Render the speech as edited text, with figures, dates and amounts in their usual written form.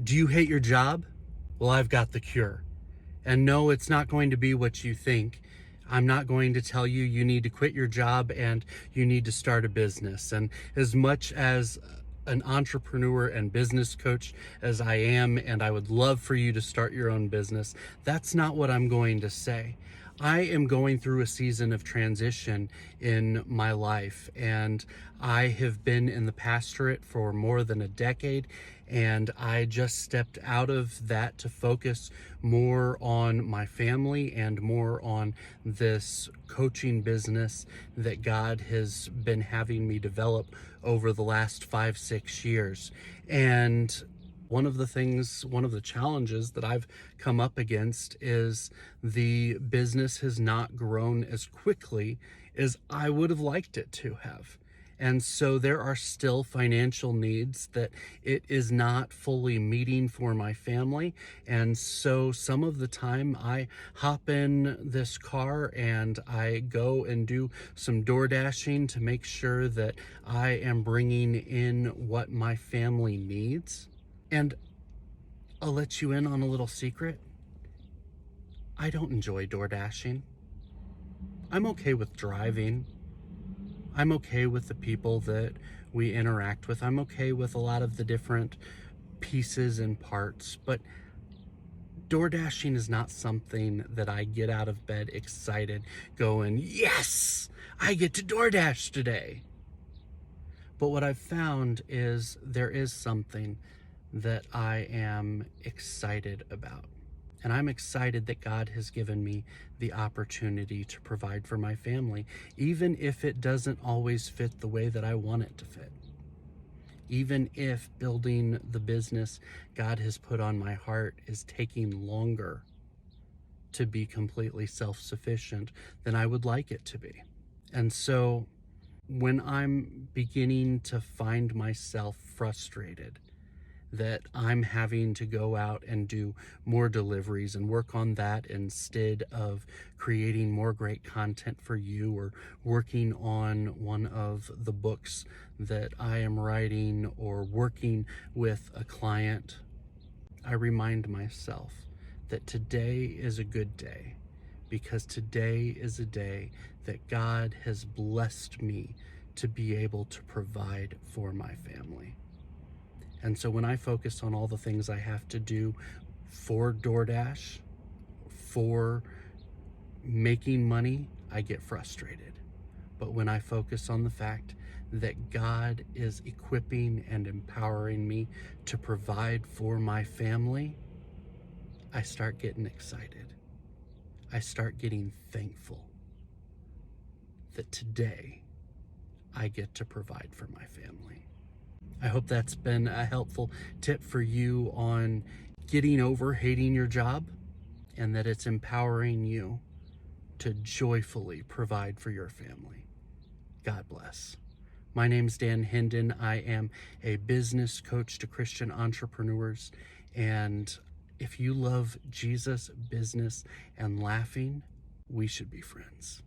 Do you hate your job? Well, I've got the cure. And no, it's not going to be what you think. I'm not going to tell you you need to quit your job and you need to start a business. And as much as an entrepreneur and business coach as I am, and I would love for you to start your own business, that's not what I'm going to say. I am going through a season of transition in my life, and I have been in the pastorate for more than a decade, and I just stepped out of that to focus more on my family and more on this coaching business that God has been having me develop over the last 5-6 years. And one of the challenges that I've come up against is the business has not grown as quickly as I would have liked it to have. And so there are still financial needs that it is not fully meeting for my family. And so some of the time I hop in this car and I go and do some door dashing to make sure that I am bringing in what my family needs. And I'll let you in on a little secret. I don't enjoy door dashing. I'm okay with driving. I'm okay with the people that we interact with. I'm okay with a lot of the different pieces and parts, but door dashing is not something that I get out of bed excited going, yes, I get to door dash today. But what I've found is there is something that I am excited about. And I'm excited that God has given me the opportunity to provide for my family, even if it doesn't always fit the way that I want it to fit. Even if building the business God has put on my heart is taking longer to be completely self-sufficient than I would like it to be. And so when I'm beginning to find myself frustrated that I'm having to go out and do more deliveries and work on that instead of creating more great content for you or working on one of the books that I am writing or working with a client, I remind myself that today is a good day, because today is a day that God has blessed me to be able to provide for my family. And so when I focus on all the things I have to do for DoorDash, for making money, I get frustrated. But when I focus on the fact that God is equipping and empowering me to provide for my family, I start getting excited. I start getting thankful that today I get to provide for my family. I hope that's been a helpful tip for you on getting over hating your job, and that it's empowering you to joyfully provide for your family. God bless. My name's Dan Hendon. I am a business coach to Christian entrepreneurs, and if you love Jesus, business, and laughing, we should be friends.